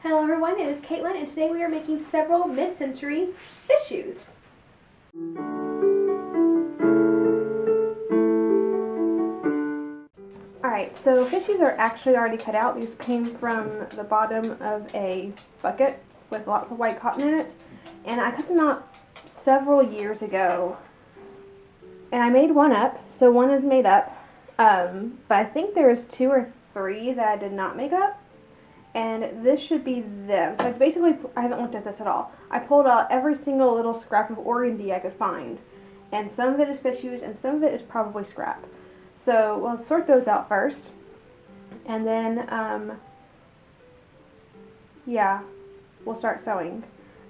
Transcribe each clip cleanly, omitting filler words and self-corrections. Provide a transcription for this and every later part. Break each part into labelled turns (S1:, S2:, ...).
S1: Hello everyone, it is Caitlin and today we are making several mid-century Fichus. Alright, so Fichus are actually already cut out. These came from the bottom of a bucket with lots of white cotton in it. And I cut them out several years ago. And I made one up, so one is made up. But I think there's 2 or 3 that I did not make up. And this should be them. So I haven't looked at this at all. I pulled out every single little scrap of organdy I could find. And some of it is Fichus and some of it is probably scrap. So we'll sort those out first. And then, yeah, we'll start sewing.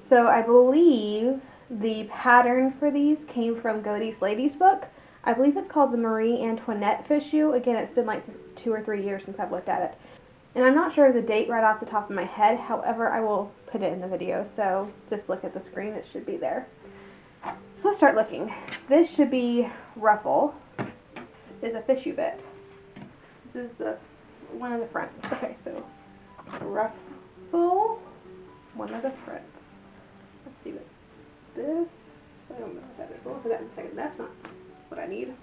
S1: So I believe the pattern for these came from Godey's Lady's book. I believe it's called the Marie Antoinette Fichu. Again, it's been like 2 or 3 years since I've looked at it. And I'm not sure of the date right off the top of my head, however, I will put it in the video, so just look at the screen, it should be there. So let's start looking. This should be ruffle. This is a Fichu bit. This is the one of the fronts. Okay, so ruffle, one of the fronts. Let's see what this, I don't know what that is. We'll look at that in a second. That's not what I need.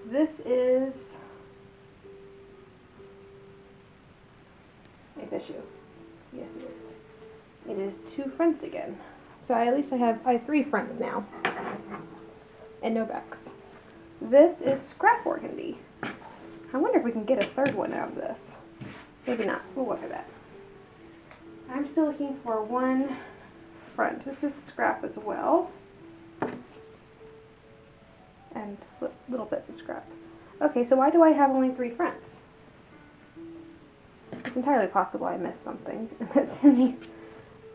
S1: This is a Fichu. Yes, it is. It is 2 fronts again. So at least I have 3 fronts now. And no backs. This is scrap organdy. I wonder if we can get a 3rd one out of this. Maybe not. We'll look at that. I'm still looking for 1 front. This is scrap as well. And little bits of scrap. Okay, so why do I have only 3 fronts? It's entirely possible I missed something. And that's in the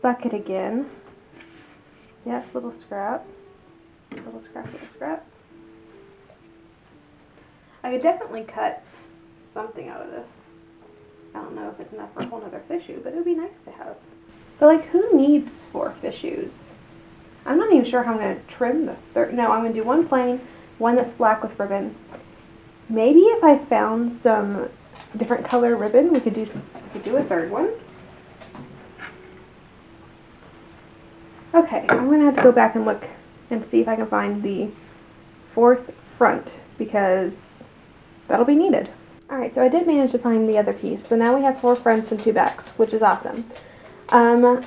S1: bucket again. Yes, little scrap. Little scrap, little scrap. I could definitely cut something out of this. I don't know if it's enough for a whole nother Fichu, but it would be nice to have. But like, who needs 4 Fichus? I'm not even sure how I'm going to trim the 3rd. No, I'm going to do 1 plain, 1 that's black with ribbon. Maybe if I found some different color ribbon, we could do a 3rd one. Okay, I'm going to have to go back and look and see if I can find the 4th front, because that'll be needed. Alright, so I did manage to find the other piece. So now we have 4 fronts and 2 backs, which is awesome. I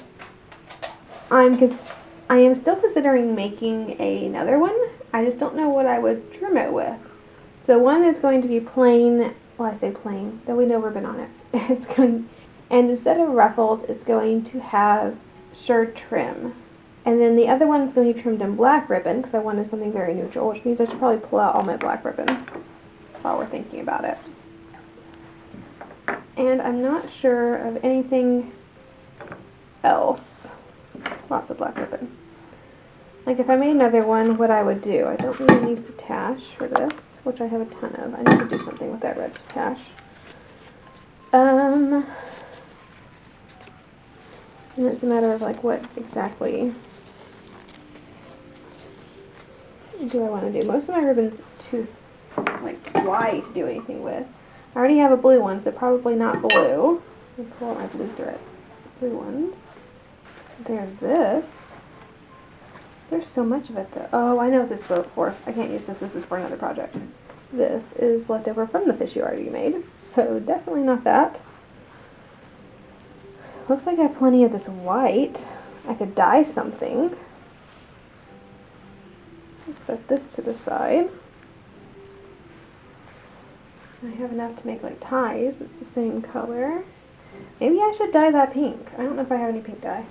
S1: am still considering making another one. I just don't know what I would trim it with. So one is going to be plain, well, I say plain, though we know ribbon on it. And instead of ruffles, it's going to have shirred trim. And then the other one is going to be trimmed in black ribbon, because I wanted something very neutral, which means I should probably pull out all my black ribbon while we're thinking about it. And I'm not sure of anything else. Lots of black ribbon. Like if I made another one, what I would do, I don't need any soutache for this, which I have a ton of. I need to do something with that red soutache. And it's a matter of like what exactly do I want to do. Most of my ribbon's too like wide to do anything with. I already have a blue one, so probably not blue. Let me pull out my blue thread. Blue ones. There's this. There's so much of it though. Oh, I know what this is for. I can't use this. This is for another project. This is left over from the Fichu already made, so definitely not that. Looks like I have plenty of this white. I could dye something. Set this to the side. I have enough to make like ties. It's the same color. Maybe I should dye that pink. I don't know if I have any pink dye.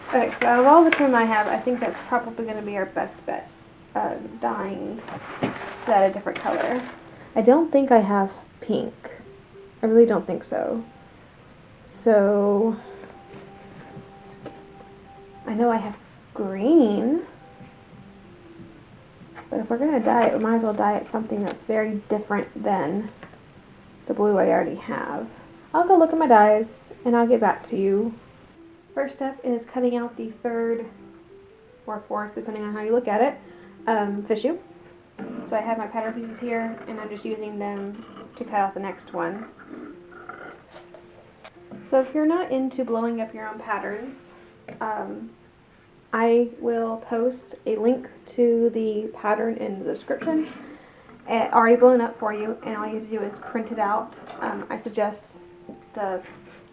S1: Okay, so out of all the trim I have, I think that's probably going to be our best bet. Dyeing that a different color. I don't think I have pink. I really don't think so. So, I know I have green. But if we're going to dye it, we might as well dye it something that's very different than the blue I already have. I'll go look at my dyes, and I'll get back to you. First step is cutting out the 3rd or 4th, depending on how you look at it, Fichu. So I have my pattern pieces here, and I'm just using them to cut out the next one. So if you're not into blowing up your own patterns, I will post a link to the pattern in the description, already blown up for you, and all you have to do is print it out. I suggest the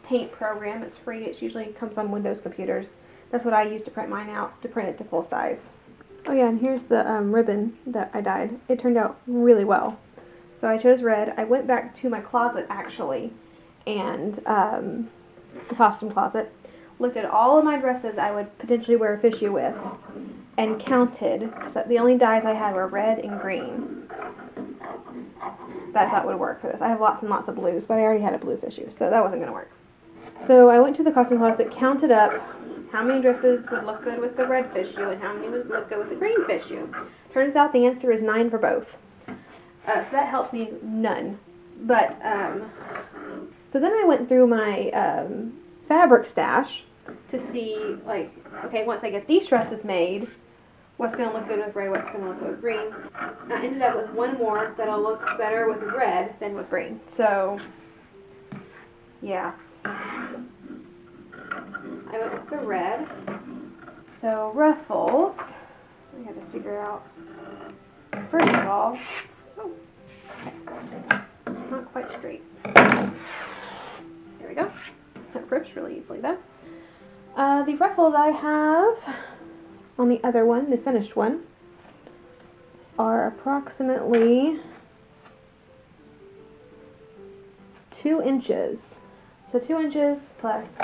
S1: paint program. It's free. It usually comes on Windows computers. That's what I use to print mine out, to print it to full size. Oh yeah, and here's the ribbon that I dyed. It turned out really well. So I chose red. I went back to my closet actually, and the costume closet, looked at all of my dresses I would potentially wear a fichu with, and counted. So the only dyes I had were red and green that I thought would work for this. I have lots and lots of blues, but I already had a blue fichu, so that wasn't going to work. So I went to the costume closet, counted up how many dresses would look good with the red fichu and how many would look good with the green fichu. Turns out the answer is 9 for both. So that helped me none. But, so then I went through my fabric stash to see, like, okay, once I get these dresses made, what's going to look good with red, what's going to look good with green. And I ended up with one more that'll look better with red than with green. So, yeah. I went with the red. So, ruffles, I had to figure out, first of all, oh, okay, not quite straight. There we go. That rips really easily though. The ruffles I have on the other one, the finished one, are approximately 2 inches. So 2 inches plus,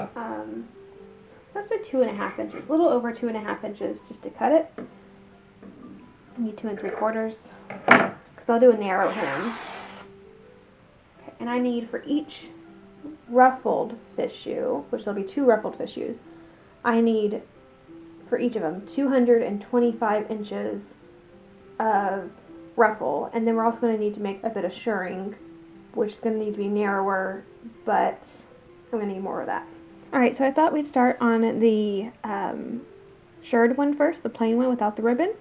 S1: let's do 2.5 inches, a little over 2.5 inches just to cut it. I need 2 3/4 because I'll do a narrow hem. Okay, and I need for each ruffled fichu, which there'll be 2 ruffled fichus, I need for each of them 225 inches of ruffle, and then we're also going to need to make a bit of shirring, which is going to need to be narrower, but I'm going to need more of that. Alright, so I thought we'd start on the shirred one first, the plain one without the ribbon.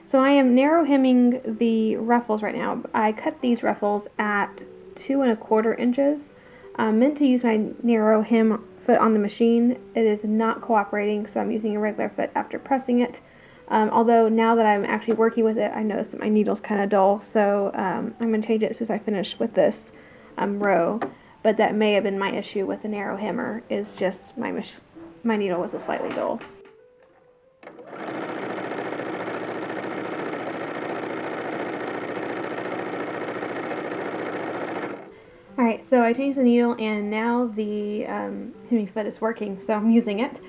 S1: So I am narrow hemming the ruffles right now. I cut these ruffles at 2 1/4 inches. I'm meant to use my narrow hem foot on the machine. It is not cooperating, so I'm using a regular foot after pressing it. Although now that I'm actually working with it, I noticed that my needle's kind of dull, so I'm going to change it as soon as I finish with this row. But that may have been my issue with the narrow hemmer, is just my needle was slightly dull. Alright, so I changed the needle and now the hemming foot is working, so I'm using it.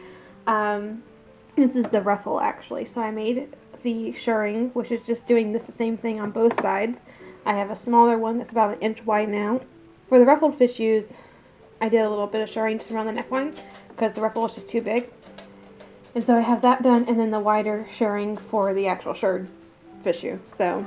S1: This is the ruffle actually, so I made the shirring, which is just doing the same thing on both sides. I have a smaller one that's about 1 inch wide now. For the ruffled fichus, I did a little bit of shirring just around the neckline because the ruffle was just too big. And so I have that done, and then the wider shirring for the actual shirred fichu. So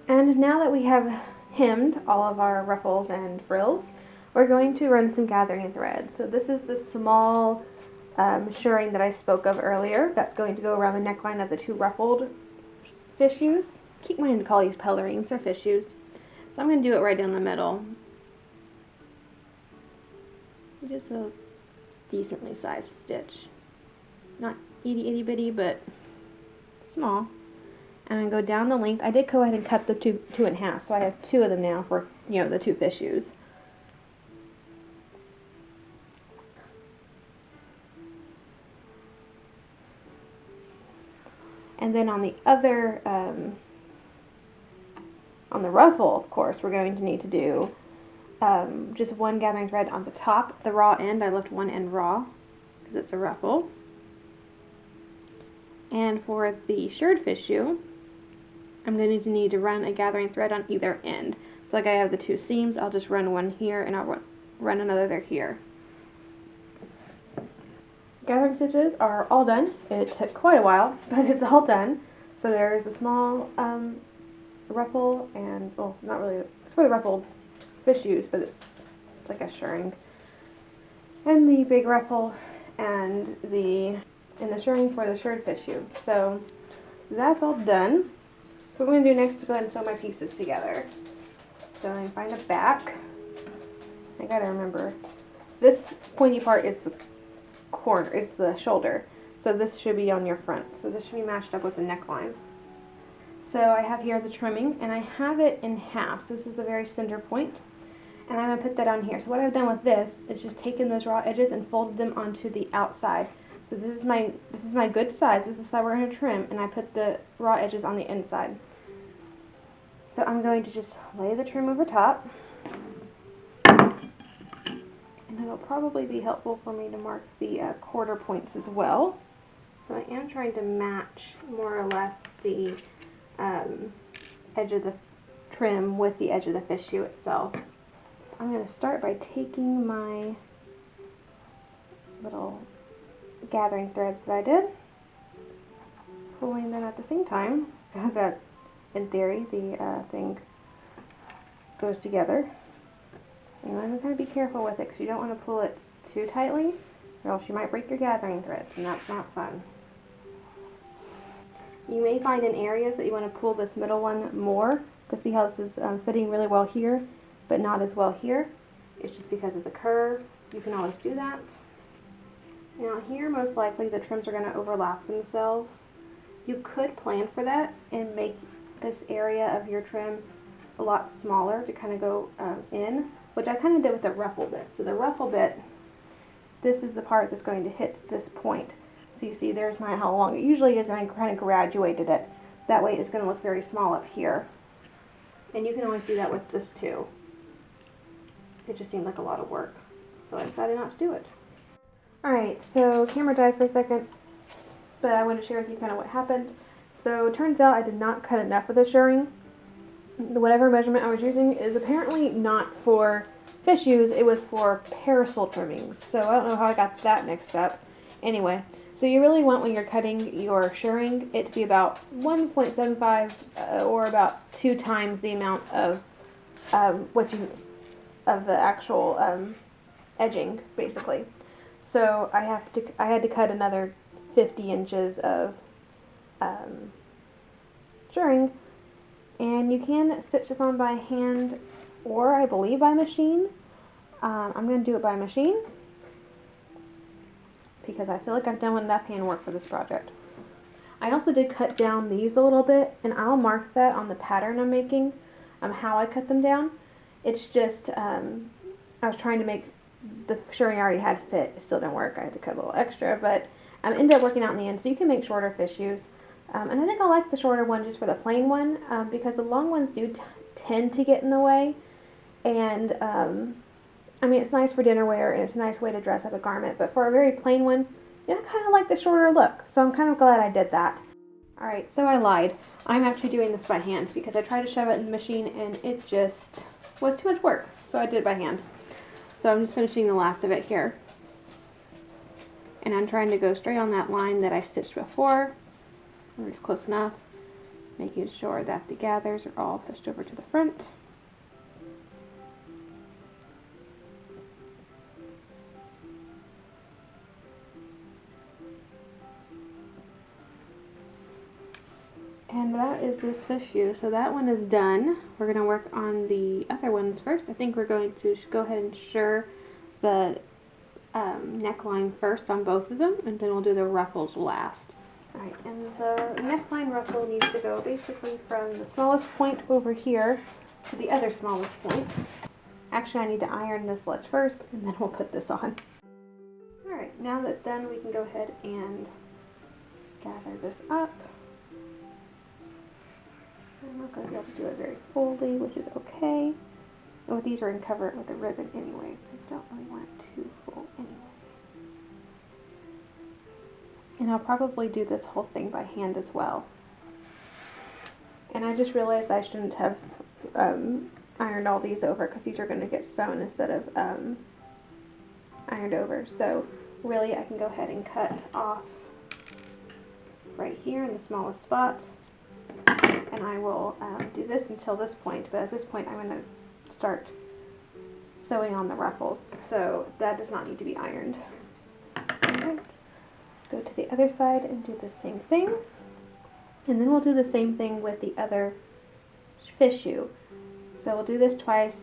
S1: and now that we have hemmed all of our ruffles and frills, we're going to run some gathering thread. So this is the small shirring that I spoke of earlier. That's going to go around the neckline of the 2 ruffled fichus. Keep wanting to call these pelerines, they're fichus. So I'm going to do it right down the middle. Just a decently sized stitch. Not itty bitty, but small. And I go down the length. I did go ahead and cut the two in half, so I have 2 of them now for, the 2 fichus. And then on the other, on the ruffle, of course, we're going to need to do just 1 gathering thread on the top, the raw end. I left 1 end raw because it's a ruffle. And for the shirred fichu, I'm going to need to run a gathering thread on either end. So like I have the 2 seams, I'll just run one here and I'll run another there here. Gathering stitches are all done. It took quite a while, but it's all done. So there's a small ruffle and, well, not really, it's for the ruffled fichus, but it's like a shirring. And the big ruffle and the and the shirring for the shirred fichu. So that's all done. So what I'm going to do next is go ahead and sew my pieces together. So I find a back. I gotta remember, this pointy part is the corner, is the shoulder. So this should be on your front. So this should be matched up with the neckline. So I have here the trimming, and I have it in half. So this is the very center point, and I'm going to put that on here. So what I've done with this is just taken those raw edges and folded them onto the outside. So this is my good size. This is the side we're going to trim, and I put the raw edges on the inside. So I'm going to just lay the trim over top, and it'll probably be helpful for me to mark the quarter points as well. So I am trying to match more or less the edge of the trim with the edge of the fichu itself. I'm going to start by taking my little gathering threads that I did, pulling them at the same time so that in theory the thing goes together. And I'm going to be careful with it because you don't want to pull it too tightly or else you might break your gathering threads, and that's not fun. You may find in areas that you want to pull this middle one more, because see how this is fitting really well here but not as well here. It's just because of the curve. You can always do that. Now here most likely the trims are going to overlap themselves. You could plan for that and make this area of your trim a lot smaller to kind of go in, which I kind of did with the ruffle bit. So the ruffle bit, this is the part that's going to hit this point. So you see there's how long it usually is, and I kind of graduated it. That way it's going to look very small up here. And you can always do that with this too. It just seemed like a lot of work, so I decided not to do it. Alright, so camera died for a second, but I want to share with you kind of what happened. So it turns out I did not cut enough of the shirring. Whatever measurement I was using is apparently not for fichus, it was for parasol trimmings. So I don't know how I got that mixed up. Anyway, so you really want, when you're cutting your shirring, it to be about 1.75 or about 2 times the amount of the actual edging, basically. So I had to cut another 50 inches of shirring, and you can stitch this on by hand or I believe by machine. I'm going to do it by machine because I feel like I've done enough handwork for this project. I also did cut down these a little bit, and I'll mark that on the pattern I'm making, how I cut them down. It's just, I was trying to make the shirring I already had fit. It still didn't work. I had to cut a little extra, but ended up working out in the end. So you can make shorter fichus. And I think I like the shorter one just for the plain one, because the long ones do tend to get in the way. And, I mean, it's nice for dinner wear, and it's a nice way to dress up a garment, but for a very plain one, I kind of like the shorter look, so I'm kind of glad I did that. Alright, so I lied. I'm actually doing this by hand, because I tried to shove it in the machine, and it just was too much work, so I did it by hand. So I'm just finishing the last of it here. And I'm trying to go straight on that line that I stitched before. It's close enough, making sure that the gathers are all pushed over to the front. And that is this fichu. So that one is done. We're going to work on the other ones first. I think we're going to go ahead and shirr the neckline first on both of them, and then we'll do the ruffles last. Alright, and the neckline ruffle needs to go basically from the smallest point over here to the other smallest point. Actually, I need to iron this ledge first, and then we'll put this on. Alright, now that's done, we can go ahead and gather this up. I'm not going to be able to do it very fully, which is okay. And with these, we're going to cover it with a ribbon anyway, so I don't really want it too full anyway. And I'll probably do this whole thing by hand as well. And I just realized I shouldn't have ironed all these over, because these are going to get sewn instead of ironed over. So really, I can go ahead and cut off right here in the smallest spot. And I will do this until this point, but at this point I'm going to start sewing on the ruffles, so that does not need to be ironed. Alright, go to the the other side and do the same thing. And then we'll do the same thing with the other fichu. So we'll do this twice.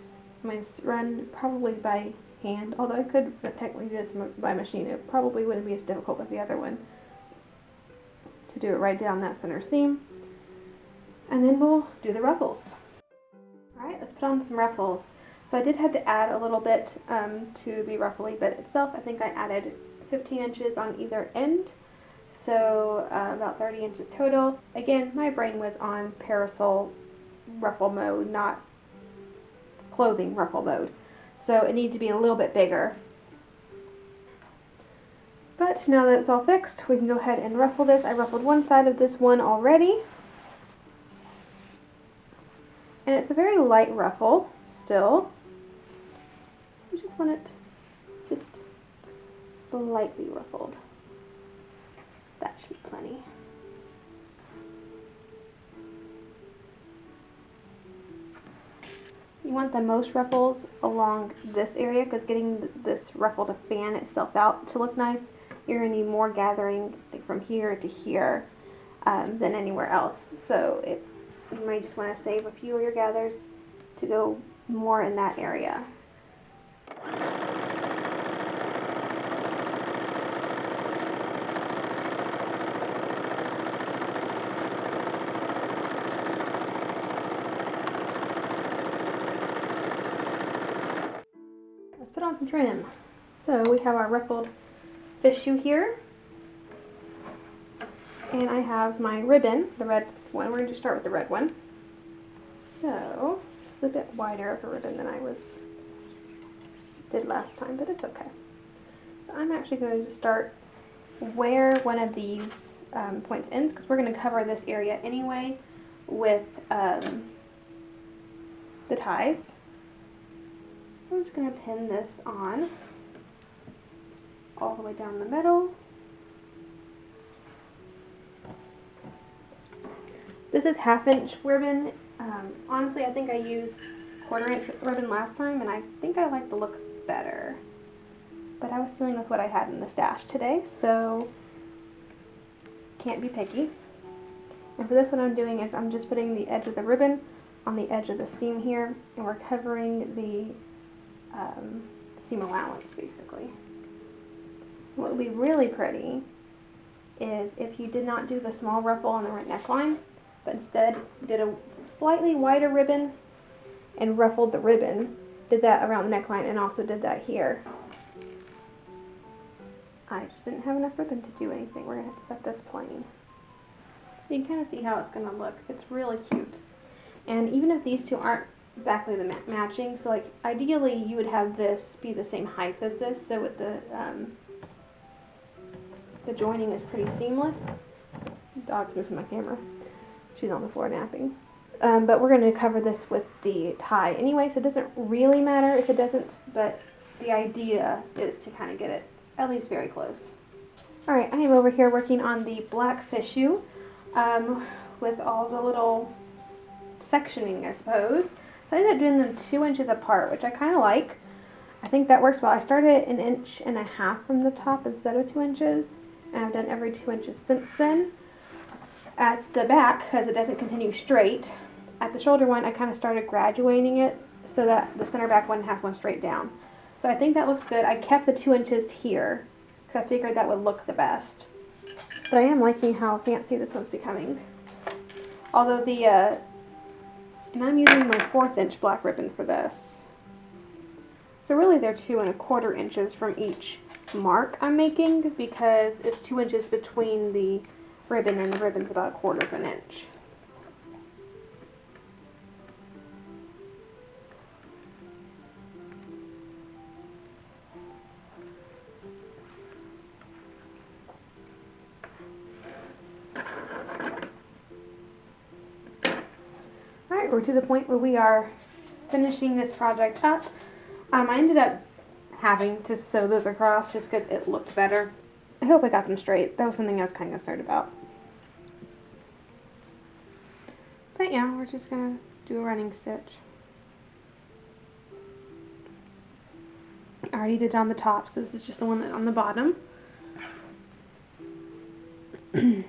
S1: I'm going to run probably by hand, although I could technically do this by machine. It probably wouldn't be as difficult as the other one to do it right down that center seam. And then we'll do the ruffles. Alright, let's put on some ruffles. So I did have to add a little bit to the ruffly bit itself. I think I added 15 inches on either end, so about 30 inches total. Again, my brain was on parasol ruffle mode, not clothing ruffle mode. So it needed to be a little bit bigger. But now that it's all fixed, we can go ahead and ruffle this. I ruffled one side of this one already. And it's a very light ruffle still. I just want it just slightly ruffled. That should be plenty. You want the most ruffles along this area because getting this ruffle to fan itself out to look nice, you're going to need more gathering from here to here than anywhere else. So you might just want to save a few of your gathers to go more in that area. Let's put on some trim. So we have our ruffled fichu here. And I have my ribbon, the red one. We're going to start with the red one. So, it's a bit wider of a ribbon than I did last time, but it's okay. So I'm actually going to start where one of these points ends, because we're going to cover this area anyway with the ties. So I'm just going to pin this on all the way down the middle. This is 1/2 inch ribbon. Honestly, I think I used 1/4 inch ribbon last time, and I think I like the look better. But I was dealing with what I had in the stash today, so can't be picky. And for this, what I'm doing is I'm just putting the edge of the ribbon on the edge of the seam here, and we're covering the seam allowance, basically. What would be really pretty is if you did not do the small ruffle on the right neckline, but instead did a slightly wider ribbon and ruffled the ribbon, did that around the neckline, and also did that here. I just didn't have enough ribbon to do anything. We're going to have to set this plain. You can kind of see how it's going to look. It's really cute. And even if these two aren't exactly the matching, so like ideally you would have this be the same height as this, so with the joining is pretty seamless. The dog's moving my camera. She's on the floor napping. But we're going to cover this with the tie anyway, so it doesn't really matter if it doesn't, but the idea is to kind of get it at least very close. Alright, I am over here working on the black fichu with all the little sectioning, I suppose. So I ended up doing them 2 inches apart, which I kind of like. I think that works well. I started 1.5 inches from the top instead of 2 inches, and I've done every 2 inches since then. At the back, because it doesn't continue straight, at the shoulder one I kind of started graduating it so that the center back one has one straight down. So I think that looks good. I kept the 2 inches here because I figured that would look the best. But I am liking how fancy this one's becoming. Although and I'm using my 1/4 inch black ribbon for this. So really they're 2 1/4 inches from each mark I'm making, because it's 2 inches between the ribbon, and the ribbon's about 1/4 inch. Alright, we're to the point where we are finishing this project up. I ended up having to sew those across just because it looked better. I hope I got them straight. That was something I was kind of concerned about. But yeah, we're just going to do a running stitch. I already did it on the top, so this is just the one on the bottom. But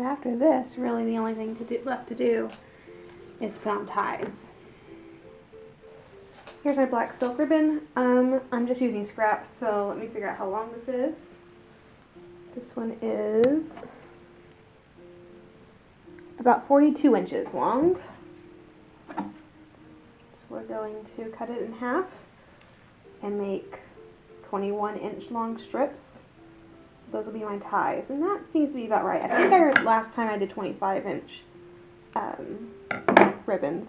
S1: after this, really the only thing left to do is to put on ties. Here's my black silk ribbon. I'm just using scraps, so let me figure out how long this is. This one is about 42 inches long. So we're going to cut it in half and make 21-inch long strips. Those will be my ties, and that seems to be about right. I think I heard last time I did 25-inch ribbons.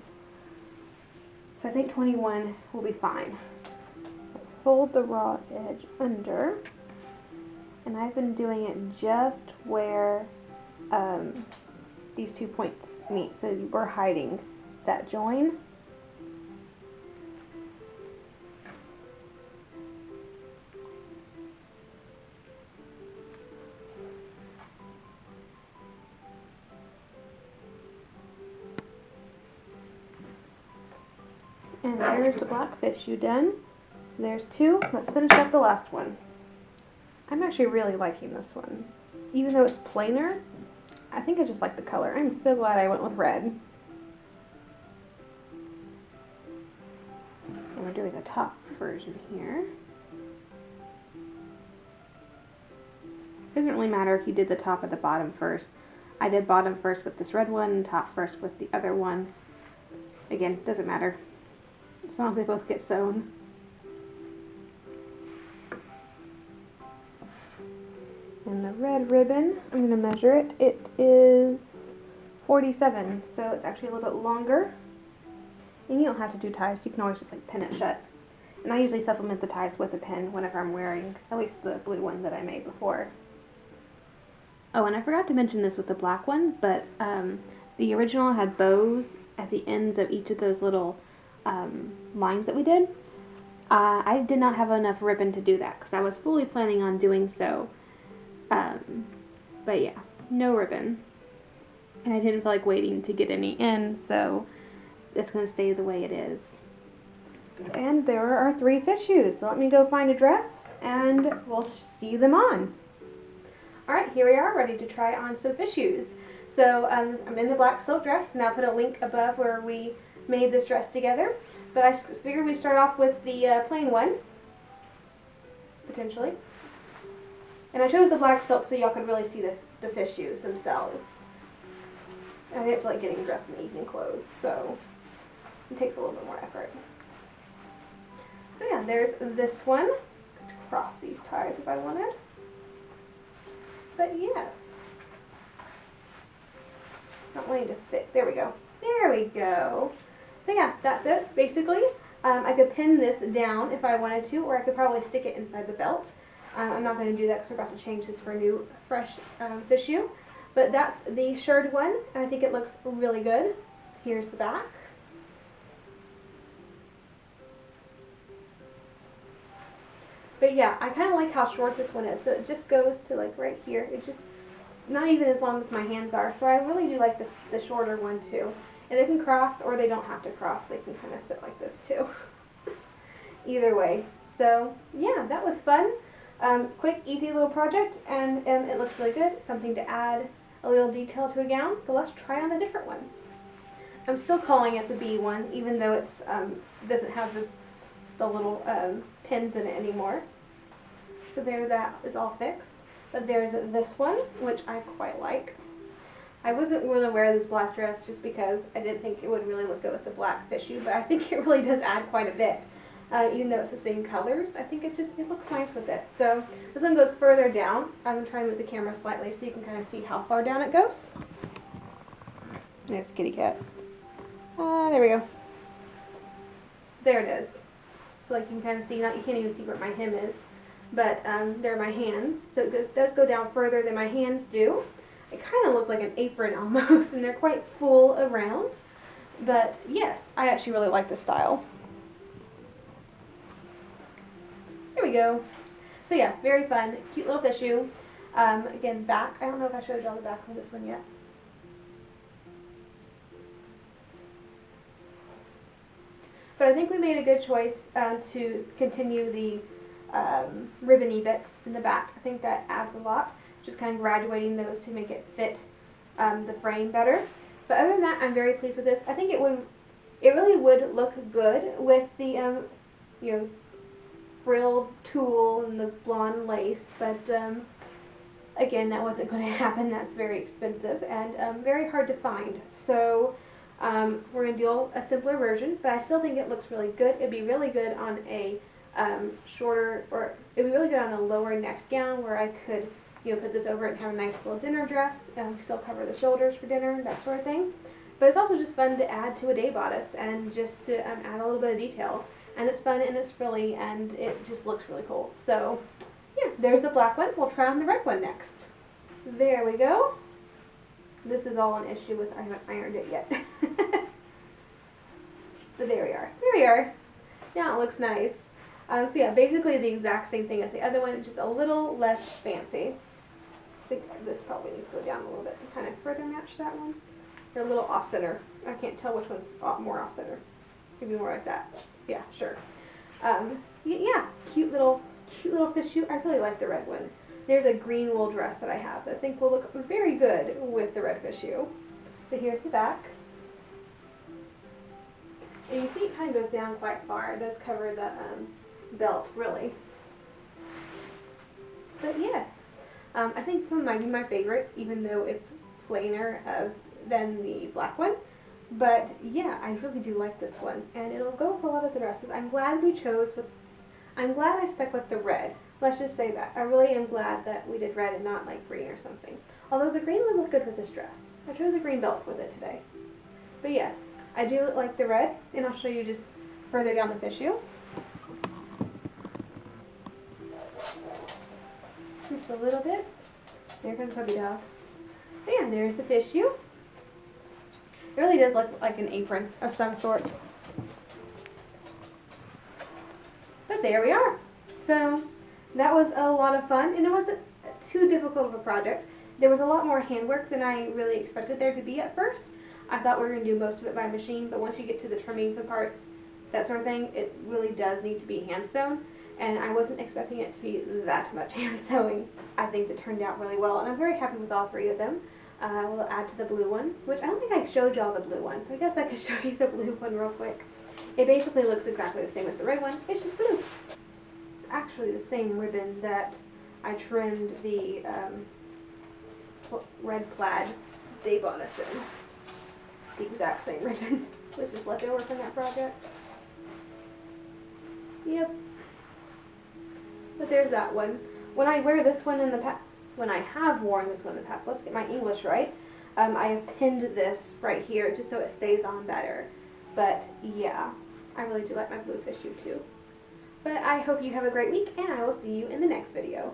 S1: So I think 21 will be fine. Fold the raw edge under, and I've been doing it just where these 2 points meet, so we're hiding that join. And there's the black fichu done. So there's 2. Let's finish up the last one. I'm actually really liking this one. Even though it's plainer, I think I just like the color. I'm so glad I went with red. And we're doing the top version here. It doesn't really matter if you did the top or the bottom first. I did bottom first with this red one and top first with the other one. Again, doesn't matter. As long as they both get sewn. And the red ribbon, I'm going to measure it. It is 47, so it's actually a little bit longer. And you don't have to do ties. You can always just like pin it shut. And I usually supplement the ties with a pin whenever I'm wearing at least the blue one that I made before. Oh, and I forgot to mention this with the black one, but the original had bows at the ends of each of those little lines that we did. I did not have enough ribbon to do that because I was fully planning on doing so. But yeah, no ribbon. And I didn't feel like waiting to get any in, so it's going to stay the way it is. And there are our 3 fichus. So let me go find a dress and we'll see them on. Alright, here we are, ready to try on some fichus. So I'm in the black silk dress, and I'll put a link above where we made this dress together. But I figured we'd start off with the plain one, potentially. And I chose the black silk so y'all could really see the fichus themselves. I didn't feel like getting dressed in evening clothes, so it takes a little bit more effort. So yeah, there's this one. I could cross these ties if I wanted. But yes. Not wanting to fit. There we go. There we go. So yeah, that's it, basically. I could pin this down if I wanted to, or I could probably stick it inside the belt. I'm not going to do that because we're about to change this for a new, fresh fichu. But that's the shirred one, and I think it looks really good. Here's the back. But yeah, I kind of like how short this one is. So it just goes to like right here. It's just not even as long as my hands are. So I really do like the shorter one too. And they can cross, or they don't have to cross. They can kind of sit like this too. Either way. So yeah, that was fun. Quick, easy little project, and it looks really good. Something to add a little detail to a gown. So let's try on a different one. I'm still calling it the B one, even though it's doesn't have the little pins in it anymore. So there, that is all fixed. But there's this one, which I quite like. I wasn't going to wear this black dress just because I didn't think it would really look good with the black fichu, but I think it really does add quite a bit. Even though it's the same colors, I think it looks nice with it. So this one goes further down. I'm trying to move the camera slightly so you can kind of see how far down it goes. There's kitty cat. There we go. So there it is. So like you can kind of see, you can't even see where my hem is, but there are my hands. So it does go down further than my hands do. It kind of looks like an apron almost, and they're quite full around. But yes, I actually really like this style. There we go. So yeah, very fun, cute little fichu. Again, back. I don't know if I showed y'all the back of this one yet. But I think we made a good choice to continue the ribbony bits in the back. I think that adds a lot. Just kind of graduating those to make it fit the frame better. But other than that, I'm very pleased with this. I think it really would look good with the you know, frilled tulle and the blonde lace. But again, that wasn't going to happen. That's very expensive and very hard to find. So we're going to do a simpler version, but I still think it looks really good. It'd be really good on a shorter, or it'd be really good on a lower necked gown where I could, you know, put this over it and have a nice little dinner dress, still cover the shoulders for dinner, that sort of thing. But it's also just fun to add to a day bodice and just to add a little bit of detail. And it's fun and it's frilly and it just looks really cool. So yeah, there's the black one. We'll try on the red one next. There we go. This is all an issue with I haven't ironed it yet. But there we are. There we are. Now it looks nice. So yeah, basically the exact same thing as the other one, just a little less fancy. I think this probably needs to go down a little bit to kind of further match that one. They're a little off-center. I can't tell which one's more off-center. Maybe more like that. Yeah, sure. Yeah, cute little Fichu. I really like the red one. There's a green wool dress that I have that I think will look very good with the red Fichu. So here's the back. And you see it kind of goes down quite far. It does cover the belt, really. But yes, I think this one might be my favorite, even though it's plainer than the black one. But yeah, I really do like this one, and it'll go with a lot of the dresses. I'm glad I stuck with the red. Let's just say that. I really am glad that we did red and not like green or something. Although the green would look good with this dress. I chose a green belt with it today. But yes, I do like the red, and I'll show you just further down the Fichu. Just a little bit. There comes puppy dog. And there's the Fichu. It really does look like an apron of some sorts. But there we are. So that was a lot of fun, and it wasn't too difficult of a project. There was a lot more handwork than I really expected there to be at first. I thought we were going to do most of it by machine, but once you get to the trimmings apart, that sort of thing, it really does need to be hand sewn. And I wasn't expecting it to be that much hand sewing. I think it turned out really well, and I'm very happy with all three of them. We'll add to the blue one, which I don't think I showed y'all the blue one, so I guess I could show you the blue one real quick. It basically looks exactly the same as the red one, it's just blue. It's actually the same ribbon that I trimmed the red plaid day bodice in. The exact same ribbon. Was just left over from that project. Yep. But there's that one. When I wear this one in the past, when I have worn this one in the past, let's get my English right, I have pinned this right here just so it stays on better. But yeah, I really do like my blue Fichu too. But I hope you have a great week, and I will see you in the next video.